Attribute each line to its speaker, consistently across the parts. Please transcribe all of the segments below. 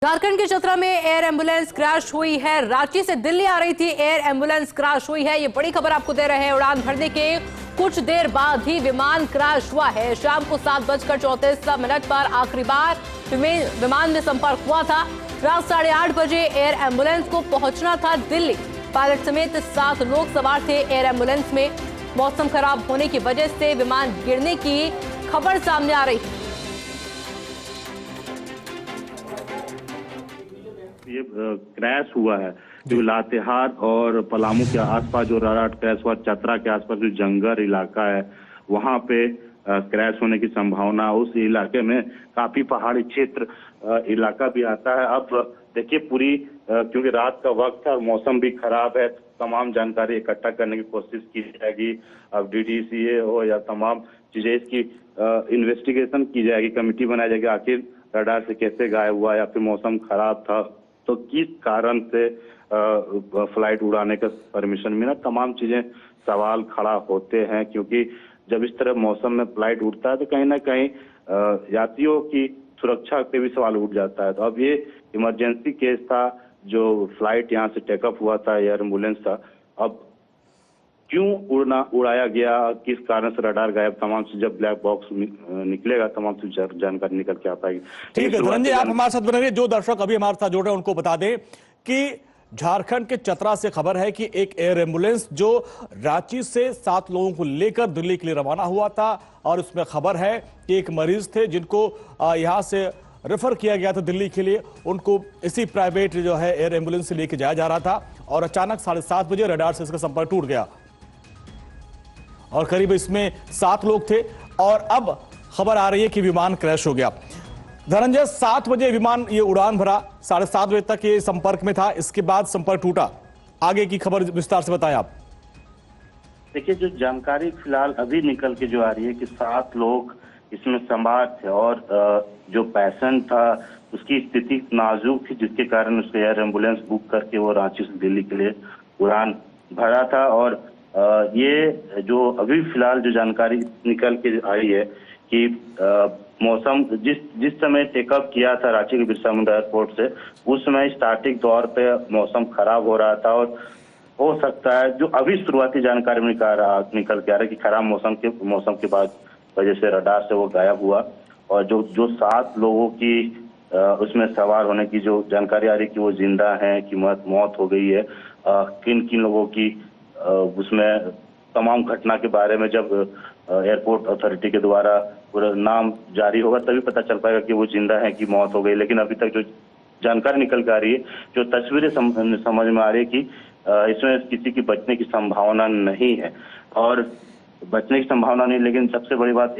Speaker 1: झारखंड के चतरा में air ambulance crash हुई है। रांची से दिल्ली आ रही थी एयर एम्बुलेंस क्रैश हुई है। ये बड़ी खबर आपको दे रहे हैं। उड़ान भरने के कुछ देर बाद ही विमान क्रैश हुआ है। शाम को 7:34 पर आखिरी बार विमान में संपर्क हुआ था। रात 8:30 बजे एयर एम्बुलेंस को पहुंचना था दिल्ली। पायलट समेत 7 लोग सवार थे एयर एम्बुलेंस में। मौसम खराब होने की वजह से विमान गिरने की खबर सामने आ रही है।
Speaker 2: ये क्रैश हुआ है जो लातेहार और पलामू के आसपास जो रडार क्रैश हुआ, चतरा के आसपास जो जंगल इलाका है वहां पे क्रैश होने की संभावना। उस इलाके में काफी पहाड़ी क्षेत्र इलाका भी आता है। अब देखिए पूरी क्योंकि रात का वक्त है और मौसम भी खराब है, तमाम जानकारी इकट्ठा करने की कोशिश की जाएगी। अब DDCA हो या तमाम चीजें इसकी इन्वेस्टिगेशन की जाएगी, कमेटी बनाई जाएगी। आखिर रडार से कैसे गायब हुआ या फिर मौसम खराब था तो किस कारण से फ्लाइट उड़ाने का परमिशन मिला, तमाम चीजें सवाल खड़ा होते हैं। क्योंकि जब इस तरह मौसम में फ्लाइट उड़ता है तो कहीं ना कहीं यात्रियों की सुरक्षा पे भी सवाल उठ जाता है। तो अब ये इमरजेंसी केस था जो फ्लाइट यहाँ से टेकअप हुआ था, एयर एम्बुलेंस था। अब क्यों उड़ाया गया, किस कारण से रडार गायब, तमाम से जब ब्लैक बॉक्स निकलेगा तमाम से जानकारी निकल के आ पाएगी।
Speaker 3: ठीक है धनंजय, आप हमारे साथ बने रहिए। जो दर्शक अभी हमारे साथ जुड़ रहे हैं उनको बता दें कि झारखंड के चतरा से खबर है कि एक एयर एम्बुलेंस जो रांची से 7 लोगों को लेकर दिल्ली के लिए रवाना हुआ था और उसमें खबर है कि एक मरीज थे जिनको यहां से रेफर किया गया था दिल्ली के लिए। उनको इसी प्राइवेट जो है एयर एम्बुलेंस से लेकर जाया जा रहा था और अचानक 7:30 बजे रडार से इसका संपर्क टूट गया और करीब इसमें 7 लोग थे और अब खबर आ रही है कि विमान क्रैश हो गया। धनंजय, 7 बजे विमान ये उड़ान भरा, 7:30 बजे तक ये संपर्क में था, इसके बाद संपर्क टूटा। आगे की खबर विस्तार से बताएं आप।
Speaker 2: देखिए जो जानकारी फिलहाल अभी निकल के जो आ रही है कि 7 लोग इसमें सवार थे और जो पेशेंट था उसकी स्थिति नाजुक थी, जिसके कारण उसको एयर एम्बुलेंस बुक करके वो रांची से दिल्ली के लिए उड़ान भरा था। और ये जो अभी फिलहाल जो जानकारी निकल के आई है कि मौसम जिस समय टेकअप किया था रांची के बिरसा मुंडा एयरपोर्ट से, उस समय स्टार्टिंग तौर पे मौसम खराब हो रहा था और हो सकता है जो अभी शुरुआती जानकारी में निकल के आ रहा है कि खराब मौसम के बाद वजह से रडार से वो गायब हुआ। और जो 7 लोगों की उसमें सवार होने की जो जानकारी आ रही है कि वो जिंदा हैं, कि मौत हो गई है। किन किन लोगों की उसमें तमाम घटना के बारे में जब एयरपोर्ट अथॉरिटी के द्वारा पूरा नाम जारी होगा तभी पता चल पाएगा कि वो जिंदा है कि मौत हो गई। लेकिन अभी तक जो जानकारी निकल के आ रही है, जो तस्वीरें समझ में आ रही है कि इसमें किसी की बचने की संभावना नहीं है और बचने की संभावना नहीं। लेकिन सबसे बड़ी बात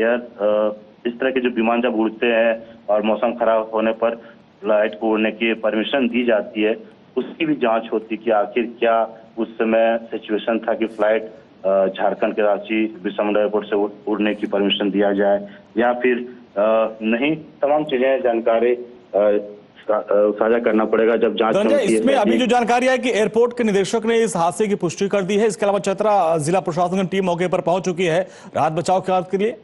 Speaker 2: इस तरह के जो विमान जब उड़ते हैं और मौसम खराब होने पर फ्लाइट को उड़ने की परमिशन दी जाती है, उसकी भी जांच होती कि आखिर क्या उस समय सिचुएशन था कि फ्लाइट झारखंड के रांची बिरसा मुंडा एयरपोर्ट से उड़ने की परमिशन दिया जाए या फिर नहीं। तमाम चीजें जानकारी साझा करना पड़ेगा जब जांच
Speaker 3: इसमें अभी जो जानकारी है कि एयरपोर्ट के निदेशक ने इस हादसे की पुष्टि कर दी है। इसके अलावा चतरा जिला प्रशासन की टीम मौके पर पहुंच चुकी है राहत बचाव कार्य के लिए।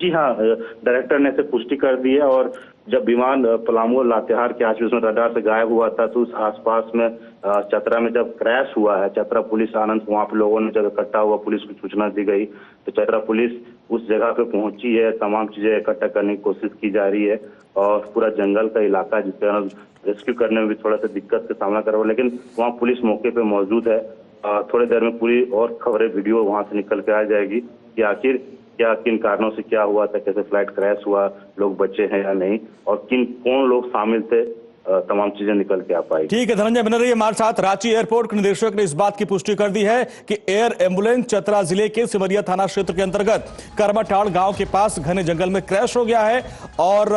Speaker 2: जी हाँ, डायरेक्टर ने इसे पुष्टि कर दी है और जब विमान पलामू और लातेहार के आसपास में रडार से गायब हुआ था तो उस आसपास में चतरा में जब क्रैश हुआ है, चतरा पुलिस आनंद वहां पे लोगों ने जब इकट्ठा हुआ, पुलिस को सूचना दी गई तो चतरा पुलिस उस जगह पे पहुंची है। तमाम चीजें इकट्ठा करने की कोशिश की जा रही है और पूरा जंगल का इलाका जिसके कारण रेस्क्यू करने में भी थोड़ा सा दिक्कत का सामना कर रहा है, लेकिन वहाँ पुलिस मौके पे मौजूद है। थोड़ी देर में पूरी और खबरें वीडियो वहां से निकल के आ जाएगी कि आखिर क्या किन कारणों से क्या हुआ था, कैसे फ्लाइट क्रैश हुआ, लोग बचे हैं या नहीं और कौन लोग शामिल थे, तमाम चीजें निकल के आ पाई।
Speaker 3: ठीक है धनंजय, बने रहिए हमारे साथ। रांची एयरपोर्ट के निदेशक ने इस बात की पुष्टि कर दी है कि एयर एम्बुलेंस चतरा जिले के सिमरिया थाना क्षेत्र के अंतर्गत करमाटाड़ गांव के पास घने जंगल में क्रैश हो गया है और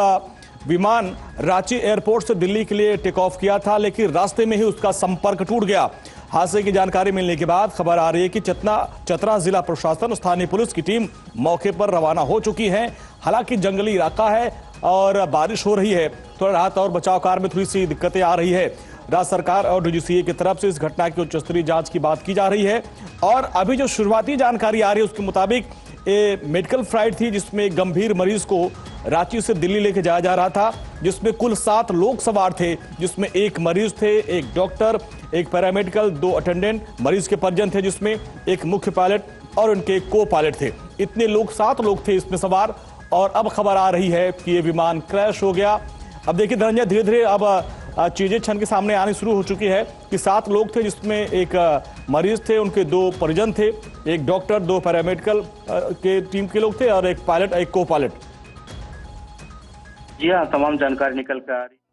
Speaker 3: विमान रांची एयरपोर्ट से दिल्ली के लिए टेक ऑफ किया था, लेकिन रास्ते में ही उसका संपर्क टूट गया। हादसे की जानकारी मिलने के बाद खबर आ रही है कि चतरा जिला प्रशासन, स्थानीय पुलिस की टीम मौके पर रवाना हो चुकी है। हालांकि जंगली इलाका है और बारिश हो रही है, थोड़ा राहत और बचाव कार्य में थोड़ी सी दिक्कतें आ रही है। राज्य सरकार और DGCA की तरफ से इस घटना की उच्च स्तरीय जांच की बात की जा रही है और अभी जो शुरुआती जानकारी आ रही है उसके मुताबिक ये मेडिकल फ्लाइट थी जिसमें गंभीर मरीज को रांची से दिल्ली लेके जाया जा रहा था, जिसमें कुल 7 लोग सवार थे, जिसमें एक मरीज थे, एक डॉक्टर, एक पैरामेडिकल, 2 अटेंडेंट, मरीज के परिजन थे, जिसमें एक मुख्य पायलट और उनके को पायलट थे। इतने लोग 7 लोग थे इसमें सवार। और अब खबर आ रही है कि ये विमान क्रैश हो गया। अब देखिए धनंजय, धीरे धीरे अब चीजें छन के सामने आनी शुरू हो चुकी है कि 7 लोग थे, जिसमें एक मरीज थे, उनके 2 परिजन थे, एक डॉक्टर, 2 पैरामेडिकल के टीम के लोग थे और एक पायलट, एक को पायलट।
Speaker 2: जी हाँ, तमाम जानकारी निकल कर आ रही है।